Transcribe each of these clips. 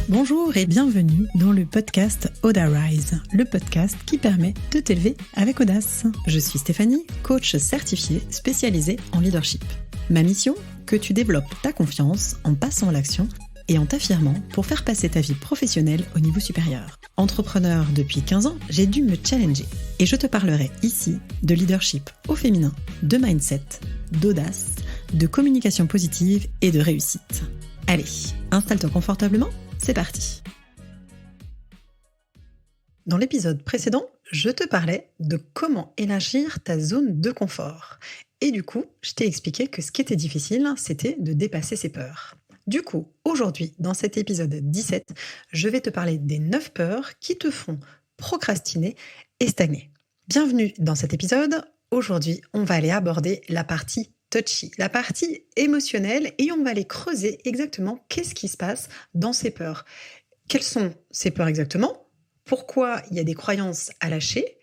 Bonjour et bienvenue dans le podcast Oda Rise, le podcast qui permet de t'élever avec audace. Je suis Stéphanie, coach certifiée spécialisée en leadership. Ma mission, que tu développes ta confiance en passant à l'action et en t'affirmant pour faire passer ta vie professionnelle au niveau supérieur. Entrepreneur depuis 15 ans, j'ai dû me challenger et je te parlerai ici de leadership au féminin, de mindset, d'audace, de communication positive et de réussite. Allez, installe-toi confortablement. C'est parti. Dans l'épisode précédent, je te parlais de comment élargir ta zone de confort. Et du coup, je t'ai expliqué que ce qui était difficile, c'était de dépasser ses peurs. Du coup, aujourd'hui, dans cet épisode 17, je vais te parler des 9 peurs qui te font procrastiner et stagner. Bienvenue dans cet épisode. Aujourd'hui, on va aller aborder la partie touchy, la partie émotionnelle, et on va aller creuser exactement qu'est-ce qui se passe dans ces peurs. Quelles sont ces peurs exactement ? Pourquoi il y a des croyances à lâcher ?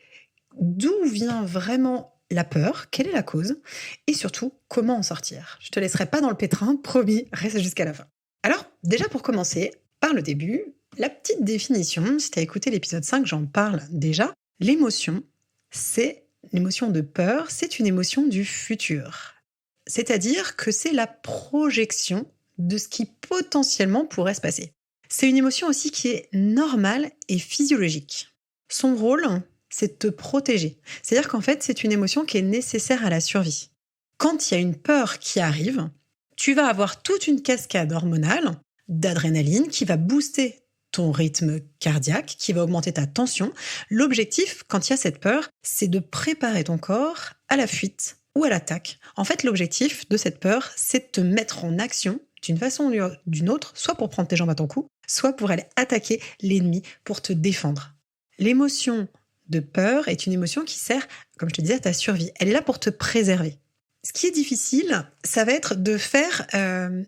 D'où vient vraiment la peur ? Quelle est la cause ? Et surtout, comment en sortir ? Je te laisserai pas dans le pétrin, promis, reste jusqu'à la fin. Alors, déjà pour commencer, par le début, la petite définition, si tu as écouté l'épisode 5, j'en parle déjà. L'émotion de peur, c'est une émotion du futur. C'est-à-dire que c'est la projection de ce qui potentiellement pourrait se passer. C'est une émotion aussi qui est normale et physiologique. Son rôle, c'est de te protéger. C'est-à-dire qu'en fait, c'est une émotion qui est nécessaire à la survie. Quand il y a une peur qui arrive, tu vas avoir toute une cascade hormonale d'adrénaline qui va booster ton rythme cardiaque, qui va augmenter ta tension. L'objectif, quand il y a cette peur, c'est de préparer ton corps à la fuite ou à l'attaque. En fait, l'objectif de cette peur, c'est de te mettre en action d'une façon ou d'une autre, soit pour prendre tes jambes à ton cou, soit pour aller attaquer l'ennemi, pour te défendre. L'émotion de peur est une émotion qui sert, comme je te disais, à ta survie. Elle est là pour te préserver. Ce qui est difficile, ça va être de faire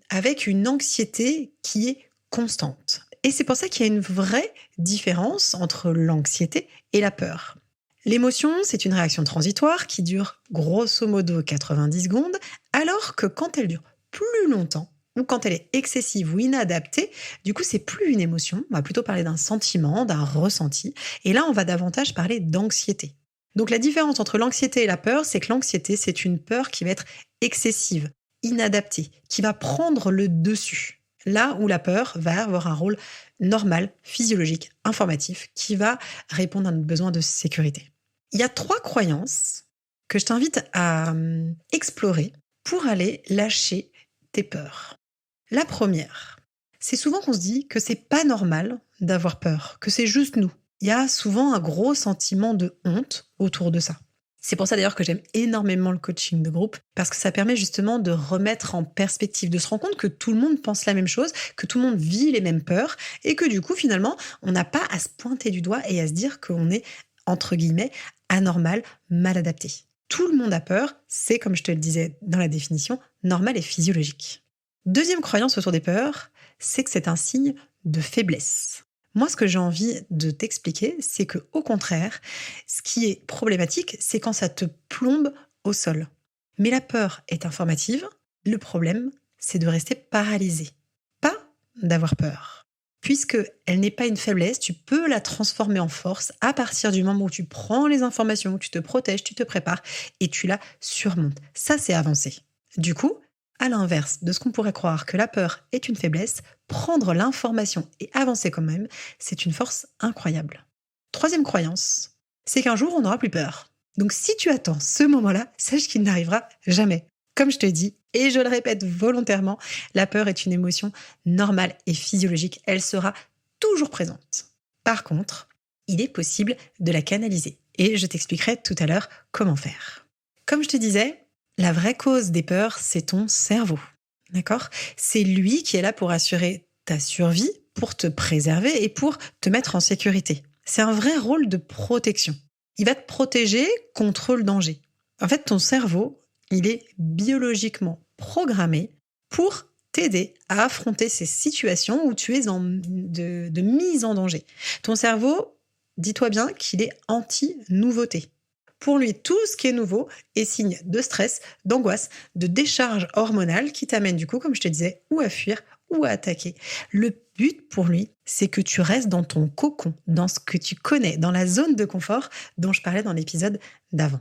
avec une anxiété qui est constante. Et c'est pour ça qu'il y a une vraie différence entre l'anxiété et la peur. L'émotion, c'est une réaction transitoire qui dure grosso modo 90 secondes, alors que quand elle dure plus longtemps, ou quand elle est excessive ou inadaptée, du coup, c'est plus une émotion, on va plutôt parler d'un sentiment, d'un ressenti, et là, on va davantage parler d'anxiété. Donc la différence entre l'anxiété et la peur, c'est que l'anxiété, c'est une peur qui va être excessive, inadaptée, qui va prendre le dessus. Là où la peur va avoir un rôle normal, physiologique, informatif, qui va répondre à notre besoin de sécurité. Il y a 3 croyances que je t'invite à explorer pour aller lâcher tes peurs. La première, c'est souvent qu'on se dit que c'est pas normal d'avoir peur, que c'est juste nous. Il y a souvent un gros sentiment de honte autour de ça. C'est pour ça d'ailleurs que j'aime énormément le coaching de groupe, parce que ça permet justement de remettre en perspective, de se rendre compte que tout le monde pense la même chose, que tout le monde vit les mêmes peurs, et que du coup, finalement, on n'a pas à se pointer du doigt et à se dire qu'on est, entre guillemets, anormal, mal adapté. Tout le monde a peur, c'est, comme je te le disais dans la définition, normal et physiologique. Deuxième croyance autour des peurs, c'est que c'est un signe de faiblesse. Moi, ce que j'ai envie de t'expliquer, c'est que, au contraire, ce qui est problématique, c'est quand ça te plombe au sol. Mais la peur est informative. Le problème, c'est de rester paralysé, pas d'avoir peur. Puisqu'elle n'est pas une faiblesse, tu peux la transformer en force à partir du moment où tu prends les informations, où tu te protèges, tu te prépares et tu la surmontes. Ça, c'est avancer. Du coup, à l'inverse de ce qu'on pourrait croire que la peur est une faiblesse, prendre l'information et avancer quand même, c'est une force incroyable. Troisième croyance, c'est qu'un jour on n'aura plus peur. Donc si tu attends ce moment-là, sache qu'il n'arrivera jamais. Comme je te dis, et je le répète volontairement, la peur est une émotion normale et physiologique. Elle sera toujours présente. Par contre, il est possible de la canaliser. Et je t'expliquerai tout à l'heure comment faire. Comme je te disais, la vraie cause des peurs, c'est ton cerveau. D'accord ? C'est lui qui est là pour assurer ta survie, pour te préserver et pour te mettre en sécurité. C'est un vrai rôle de protection. Il va te protéger contre le danger. En fait, ton cerveau, il est biologiquement programmé pour t'aider à affronter ces situations où tu es de mise en danger. Ton cerveau, dis-toi bien qu'il est anti-nouveauté. Pour lui, tout ce qui est nouveau est signe de stress, d'angoisse, de décharge hormonale qui t'amène du coup, comme je te disais, ou à fuir ou à attaquer. Le but pour lui, c'est que tu restes dans ton cocon, dans ce que tu connais, dans la zone de confort dont je parlais dans l'épisode d'avant.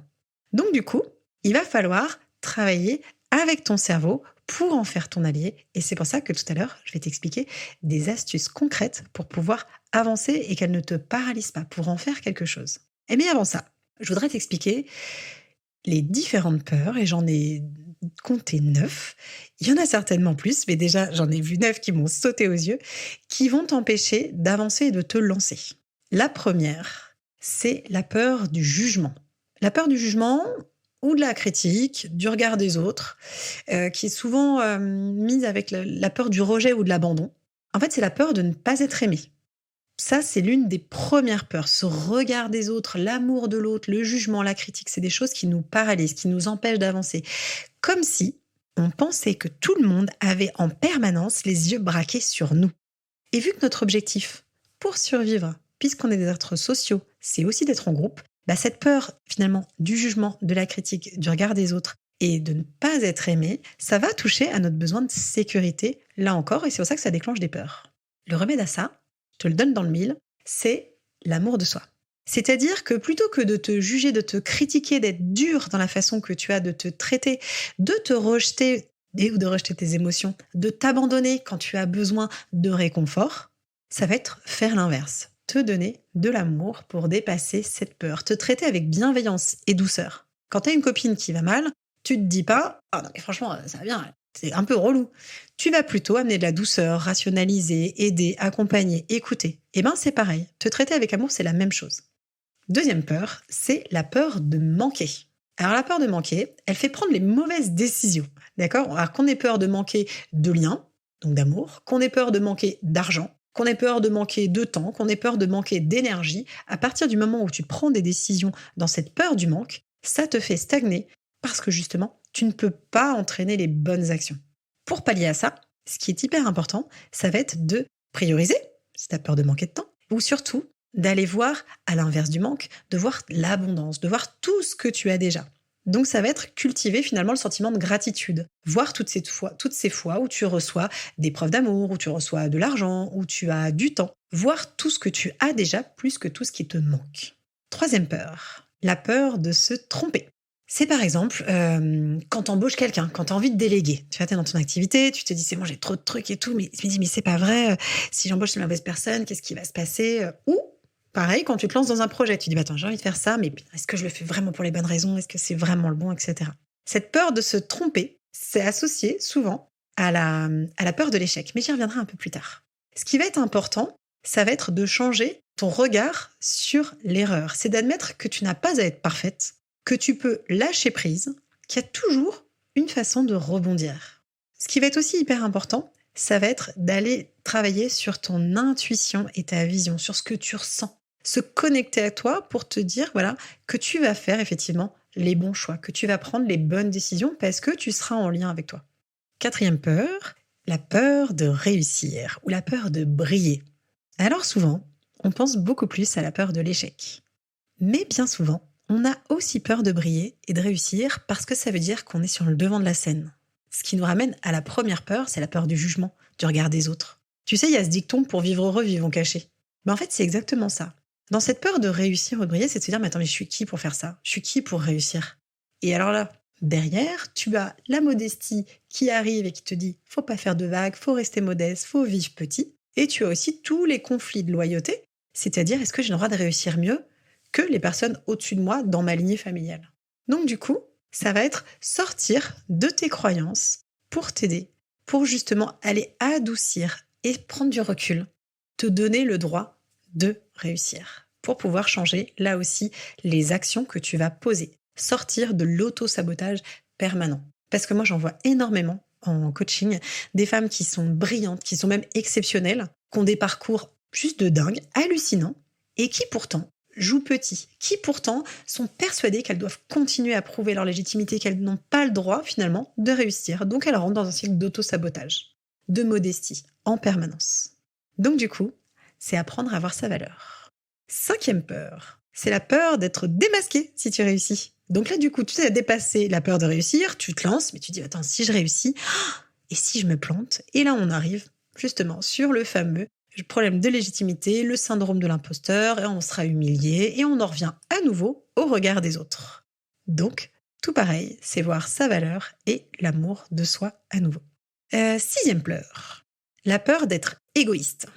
Donc du coup, il va falloir travailler avec ton cerveau pour en faire ton allié. Et c'est pour ça que tout à l'heure, je vais t'expliquer des astuces concrètes pour pouvoir avancer et qu'elles ne te paralysent pas, pour en faire quelque chose. Et bien avant ça, je voudrais t'expliquer les différentes peurs, et j'en ai compté 9. Il y en a certainement plus, mais déjà j'en ai vu 9 qui m'ont sauté aux yeux, qui vont t'empêcher d'avancer et de te lancer. La première, c'est la peur du jugement. La peur du jugement ou de la critique, du regard des autres, qui est souvent mise avec la peur du rejet ou de l'abandon. En fait, c'est la peur de ne pas être aimé. Ça, c'est l'une des premières peurs. Ce regard des autres, l'amour de l'autre, le jugement, la critique, c'est des choses qui nous paralysent, qui nous empêchent d'avancer. Comme si on pensait que tout le monde avait en permanence les yeux braqués sur nous. Et vu que notre objectif, pour survivre, puisqu'on est des êtres sociaux, c'est aussi d'être en groupe, cette peur, finalement, du jugement, de la critique, du regard des autres et de ne pas être aimé, ça va toucher à notre besoin de sécurité, là encore, et c'est pour ça que ça déclenche des peurs. Le remède à ça, je te le donne dans le mille, c'est l'amour de soi. C'est-à-dire que plutôt que de te juger, de te critiquer, d'être dur dans la façon que tu as de te traiter, de te rejeter ou de rejeter tes émotions, de t'abandonner quand tu as besoin de réconfort, ça va être faire l'inverse. Te donner de l'amour pour dépasser cette peur. Te traiter avec bienveillance et douceur. Quand tu as une copine qui va mal, tu te dis pas « Ah non mais franchement, ça va bien, c'est un peu relou ». Tu vas plutôt amener de la douceur, rationaliser, aider, accompagner, écouter. Eh bien, c'est pareil. Te traiter avec amour, c'est la même chose. Deuxième peur, c'est la peur de manquer. Alors, la peur de manquer, elle fait prendre les mauvaises décisions. D'accord ? Alors, qu'on ait peur de manquer de liens, donc d'amour, qu'on ait peur de manquer d'argent, qu'on ait peur de manquer de temps, qu'on ait peur de manquer d'énergie, à partir du moment où tu prends des décisions dans cette peur du manque, ça te fait stagner parce que justement, tu ne peux pas entraîner les bonnes actions. Pour pallier à ça, ce qui est hyper important, ça va être de prioriser, si tu as peur de manquer de temps, ou surtout d'aller voir, à l'inverse du manque, de voir l'abondance, de voir tout ce que tu as déjà. Donc ça va être cultiver finalement le sentiment de gratitude, voir toutes ces fois où tu reçois des preuves d'amour, où tu reçois de l'argent, où tu as du temps, voir tout ce que tu as déjà plus que tout ce qui te manque. Troisième peur, la peur de se tromper. C'est par exemple quand t'embauches quelqu'un, quand t'as envie de déléguer. Tu vois, t'es dans ton activité, tu te dis c'est bon, j'ai trop de trucs et tout, mais je me dis mais c'est pas vrai, si j'embauche la mauvaise personne, qu'est-ce qui va se passer Ou pareil, quand tu te lances dans un projet, tu dis attends, j'ai envie de faire ça, mais est-ce que je le fais vraiment pour les bonnes raisons? Est-ce que c'est vraiment le bon, etc. Cette peur de se tromper, c'est associé souvent à la peur de l'échec, mais j'y reviendrai un peu plus tard. Ce qui va être important, ça va être de changer ton regard sur l'erreur. C'est d'admettre que tu n'as pas à être parfaite, que tu peux lâcher prise, qu'il y a toujours une façon de rebondir. Ce qui va être aussi hyper important, ça va être d'aller travailler sur ton intuition et ta vision, sur ce que tu ressens. Se connecter à toi pour te dire que tu vas faire effectivement les bons choix, que tu vas prendre les bonnes décisions parce que tu seras en lien avec toi. Quatrième peur, la peur de réussir ou la peur de briller. Alors souvent, on pense beaucoup plus à la peur de l'échec. Mais bien souvent, on a aussi peur de briller et de réussir parce que ça veut dire qu'on est sur le devant de la scène. Ce qui nous ramène à la première peur, c'est la peur du jugement, du regard des autres. Tu sais, il y a ce dicton pour vivre heureux, vivons cachés. Mais en fait, c'est exactement ça. Dans cette peur de réussir ou de briller, c'est de se dire, mais attends, mais je suis qui pour faire ça? Je suis qui pour réussir? Et alors là, derrière, tu as la modestie qui arrive et qui te dit, faut pas faire de vagues, faut rester modeste, faut vivre petit. Et tu as aussi tous les conflits de loyauté, c'est-à-dire, est-ce que j'ai le droit de réussir mieux que les personnes au-dessus de moi dans ma lignée familiale? Donc du coup, ça va être sortir de tes croyances pour t'aider, pour justement aller adoucir et prendre du recul, te donner le droit de réussir, pour pouvoir changer là aussi les actions que tu vas poser, sortir de l'auto-sabotage permanent. Parce que moi j'en vois énormément en coaching, des femmes qui sont brillantes, qui sont même exceptionnelles, qui ont des parcours juste de dingue, hallucinants, et qui pourtant jouent petit, qui pourtant sont persuadées qu'elles doivent continuer à prouver leur légitimité, qu'elles n'ont pas le droit finalement de réussir. Donc elles rentrent dans un cycle d'auto-sabotage, de modestie, en permanence. Donc du coup, c'est apprendre à voir sa valeur. Cinquième peur, c'est la peur d'être démasqué si tu réussis. Donc là du coup, tu as dépassé la peur de réussir, tu te lances, mais tu dis attends, si je réussis, et si je me plante? Et là on arrive justement sur le fameux problème de légitimité, le syndrome de l'imposteur, et on sera humilié, et on en revient à nouveau au regard des autres. Donc, tout pareil, c'est voir sa valeur et l'amour de soi à nouveau. 6e peur, la peur d'être égoïste.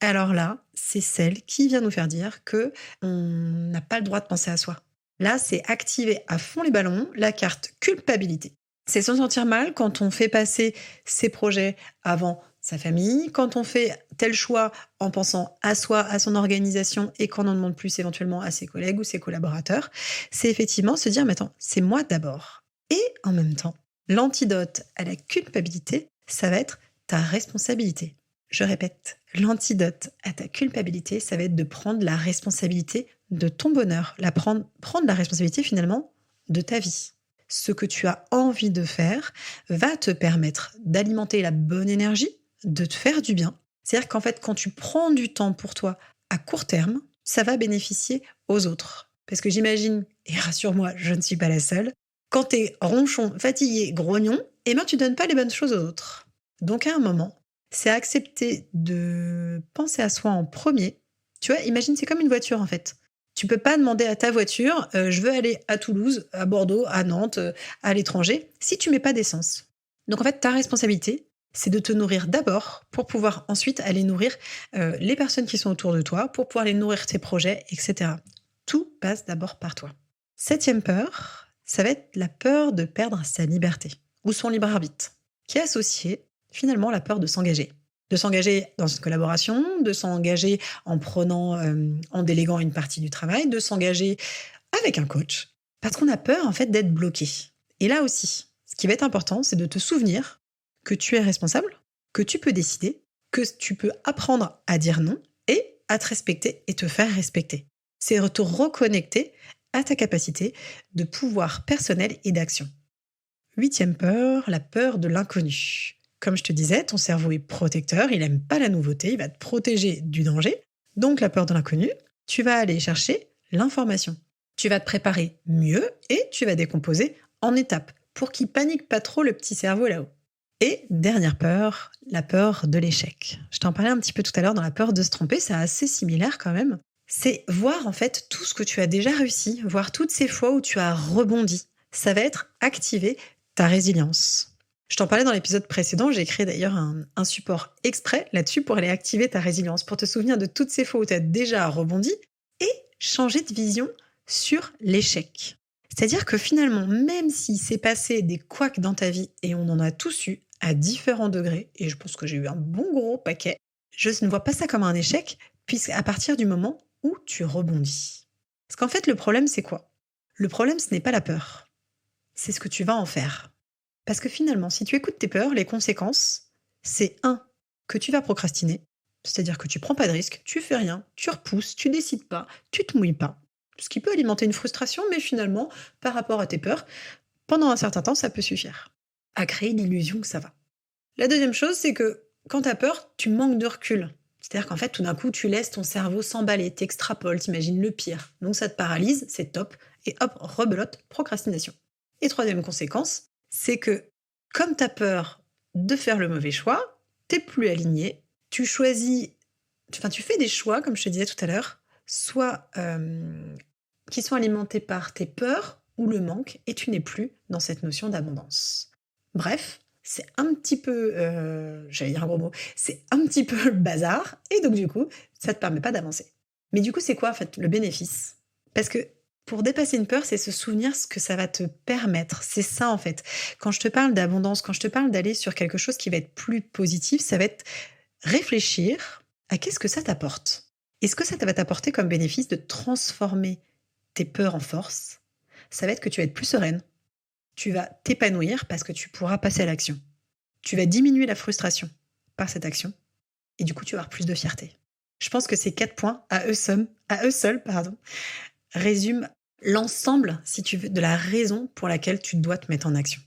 Alors là, c'est celle qui vient nous faire dire que on n'a pas le droit de penser à soi. Là, c'est activer à fond les ballons la carte culpabilité. C'est se sentir mal quand on fait passer ses projets avant sa famille, quand on fait tel choix en pensant à soi, à son organisation et qu'on en demande plus éventuellement à ses collègues ou ses collaborateurs. C'est effectivement se dire, mais attends, c'est moi d'abord. Et en même temps, l'antidote à la culpabilité, ça va être ta responsabilité. Je répète, l'antidote à ta culpabilité, ça va être de prendre la responsabilité de ton bonheur, prendre la responsabilité finalement de ta vie. Ce que tu as envie de faire va te permettre d'alimenter la bonne énergie, de te faire du bien. C'est-à-dire qu'en fait, quand tu prends du temps pour toi à court terme, ça va bénéficier aux autres. Parce que j'imagine, et rassure-moi, je ne suis pas la seule, quand tu es ronchon, fatigué, grognon, eh ben tu donnes pas les bonnes choses aux autres. Donc à un moment, c'est accepter de penser à soi en premier. Tu vois, imagine, c'est comme une voiture en fait. Tu peux pas demander à ta voiture, je veux aller à Toulouse, à Bordeaux, à Nantes, à l'étranger, si tu mets pas d'essence. Donc en fait, ta responsabilité, c'est de te nourrir d'abord pour pouvoir ensuite aller nourrir les personnes qui sont autour de toi, pour pouvoir aller nourrir tes projets, etc. Tout passe d'abord par toi. 7e peur, ça va être la peur de perdre sa liberté ou son libre arbitre, qui est associée finalement à la peur de s'engager. De s'engager dans une collaboration, de s'engager en en déléguant une partie du travail, de s'engager avec un coach, parce qu'on a peur en fait d'être bloqué. Et là aussi, ce qui va être important, c'est de te souvenir que tu es responsable, que tu peux décider, que tu peux apprendre à dire non et à te respecter et te faire respecter. C'est te reconnecter à ta capacité de pouvoir personnel et d'action. 8e peur, la peur de l'inconnu. Comme je te disais, ton cerveau est protecteur, il n'aime pas la nouveauté, il va te protéger du danger. Donc la peur de l'inconnu, tu vas aller chercher l'information. Tu vas te préparer mieux et tu vas décomposer en étapes pour qu'il panique pas trop le petit cerveau là-haut. Et dernière peur, la peur de l'échec. Je t'en parlais un petit peu tout à l'heure dans la peur de se tromper, c'est assez similaire quand même. C'est voir en fait tout ce que tu as déjà réussi, voir toutes ces fois où tu as rebondi. Ça va être activer ta résilience. Je t'en parlais dans l'épisode précédent, j'ai créé d'ailleurs un support exprès là-dessus pour aller activer ta résilience, pour te souvenir de toutes ces fois où tu as déjà rebondi et changer de vision sur l'échec. C'est-à-dire que finalement, même s'il s'est passé des couacs dans ta vie, et on en a tous eu à différents degrés, et je pense que j'ai eu un bon gros paquet, je ne vois pas ça comme un échec, puisqu'à partir du moment où tu rebondis. Parce qu'en fait, le problème, c'est quoi ? Le problème, ce n'est pas la peur. C'est ce que tu vas en faire. Parce que finalement, si tu écoutes tes peurs, les conséquences, c'est que tu vas procrastiner, c'est-à-dire que tu prends pas de risque, tu fais rien, tu repousses, tu décides pas, tu te mouilles pas. Ce qui peut alimenter une frustration, mais finalement, par rapport à tes peurs, pendant un certain temps, ça peut suffire à créer l'illusion que ça va. La deuxième chose, c'est que quand tu as peur, tu manques de recul. C'est-à-dire qu'en fait, tout d'un coup, tu laisses ton cerveau s'emballer, t'extrapoles, t'imagines le pire. Donc ça te paralyse, c'est top, et hop, rebelote, procrastination. Et troisième conséquence, c'est que comme tu as peur de faire le mauvais choix, t'es plus aligné, tu fais des choix, comme je te disais tout à l'heure, soit qui sont alimentés par tes peurs ou le manque, et tu n'es plus dans cette notion d'abondance. Bref, c'est un petit peu, j'allais dire un gros mot, c'est un petit peu le bazar, et donc du coup, ça ne te permet pas d'avancer. Mais du coup, c'est quoi en fait le bénéfice ? Parce que pour dépasser une peur, c'est se souvenir ce que ça va te permettre. C'est ça en fait. Quand je te parle d'abondance, quand je te parle d'aller sur quelque chose qui va être plus positif, ça va être réfléchir à qu'est-ce que ça t'apporte. Est-ce que ça va t'apporter comme bénéfice de transformer tes peurs en force ? Ça va être que tu vas être plus sereine. Tu vas t'épanouir parce que tu pourras passer à l'action. Tu vas diminuer la frustration par cette action et du coup, tu vas avoir plus de fierté. Je pense que ces 4 points, à eux seuls, résument l'ensemble, si tu veux, de la raison pour laquelle tu dois te mettre en action.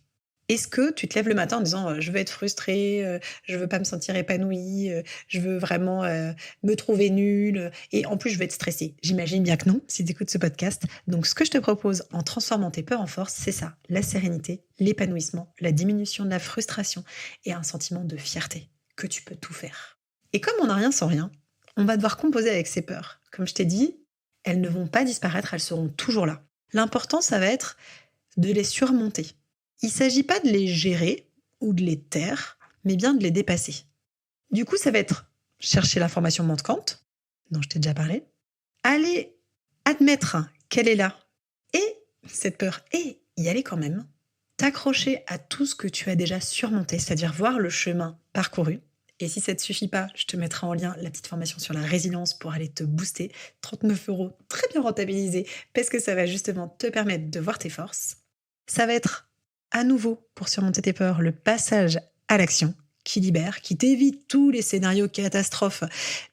Est-ce que tu te lèves le matin en disant je veux être frustrée, je veux pas me sentir épanouie, je veux vraiment me trouver nulle et en plus je veux être stressée? J'imagine bien que non si tu écoutes ce podcast. Donc ce que je te propose en transformant tes peurs en force, c'est ça, la sérénité, l'épanouissement, la diminution de la frustration et un sentiment de fierté. que tu peux tout faire. Et comme on n'a rien sans rien, on va devoir composer avec ces peurs. Comme je t'ai dit, elles ne vont pas disparaître, elles seront toujours là. L'important, ça va être de les surmonter. Il ne s'agit pas de les gérer ou de les taire, mais bien de les dépasser. Du coup, ça va être chercher l'information manquante, dont je t'ai déjà parlé, aller admettre qu'elle est là, et cette peur, et y aller quand même, t'accrocher à tout ce que tu as déjà surmonté, c'est-à-dire voir le chemin parcouru. Et si ça ne te suffit pas, je te mettrai en lien la petite formation sur la résilience pour aller te booster. 39 €, très bien rentabilisé, parce que ça va justement te permettre de voir tes forces. Ça va être à nouveau, pour surmonter tes peurs, le passage à l'action qui libère, qui t'évite tous les scénarios catastrophes.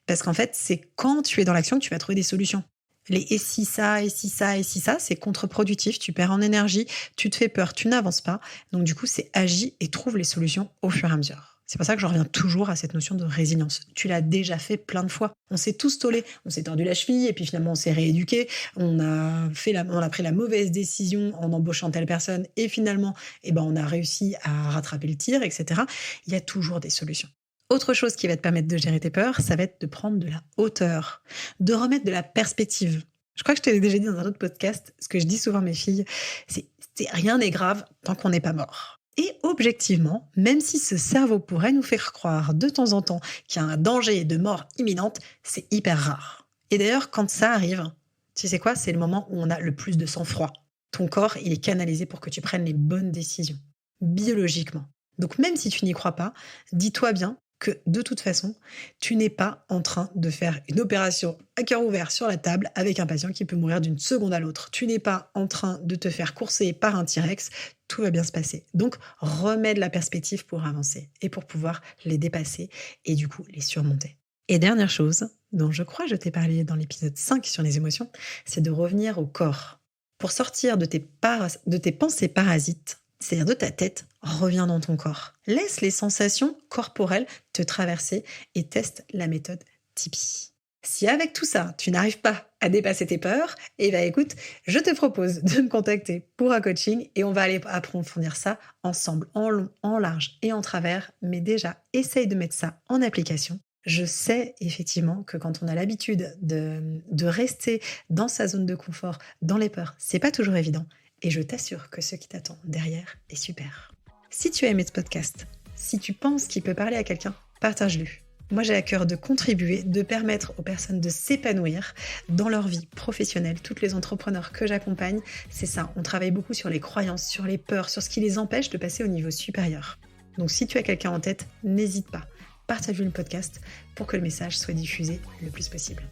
Parce qu'en fait, c'est quand tu es dans l'action que tu vas trouver des solutions. Les et si ça, et si ça, et si ça, c'est contre-productif, tu perds en énergie, tu te fais peur, tu n'avances pas. Donc du coup, c'est agis et trouve les solutions au fur et à mesure. C'est pour ça que je reviens toujours à cette notion de résilience. Tu l'as déjà fait plein de fois. On s'est tous tollés, on s'est tordu la cheville et puis finalement on s'est rééduqué. On a pris la mauvaise décision en embauchant telle personne et finalement, on a réussi à rattraper le tir, etc. Il y a toujours des solutions. Autre chose qui va te permettre de gérer tes peurs, ça va être de prendre de la hauteur, de remettre de la perspective. Je crois que je te l'ai déjà dit dans un autre podcast, ce que je dis souvent à mes filles, c'est rien n'est grave tant qu'on n'est pas mort. Et objectivement, même si ce cerveau pourrait nous faire croire de temps en temps qu'il y a un danger de mort imminente, c'est hyper rare. Et d'ailleurs, quand ça arrive, tu sais quoi, c'est le moment où on a le plus de sang-froid. Ton corps, il est canalisé pour que tu prennes les bonnes décisions, biologiquement. Donc même si tu n'y crois pas, dis-toi bien que de toute façon, tu n'es pas en train de faire une opération à cœur ouvert sur la table avec un patient qui peut mourir d'une seconde à l'autre. Tu n'es pas en train de te faire courser par un T-Rex. Tout va bien se passer. Donc, remets de la perspective pour avancer et pour pouvoir les dépasser et du coup les surmonter. Et dernière chose, dont je crois que je t'ai parlé dans l'épisode 5 sur les émotions, c'est de revenir au corps. Pour sortir de tes pensées parasites, c'est-à-dire de ta tête, reviens dans ton corps. Laisse les sensations corporelles te traverser et teste la méthode Tipeee. Si avec tout ça, tu n'arrives pas à dépasser tes peurs, écoute, je te propose de me contacter pour un coaching et on va aller approfondir ça ensemble, en long, en large et en travers. Mais déjà, essaye de mettre ça en application. Je sais effectivement que quand on a l'habitude de rester dans sa zone de confort, dans les peurs, c'est pas toujours évident. Et je t'assure que ce qui t'attend derrière est super. Si tu as aimé ce podcast, si tu penses qu'il peut parler à quelqu'un, partage-le. Moi, j'ai à cœur de contribuer, de permettre aux personnes de s'épanouir dans leur vie professionnelle. Toutes les entrepreneurs que j'accompagne, c'est ça. On travaille beaucoup sur les croyances, sur les peurs, sur ce qui les empêche de passer au niveau supérieur. Donc, si tu as quelqu'un en tête, n'hésite pas. Partage le podcast pour que le message soit diffusé le plus possible.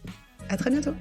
À très bientôt.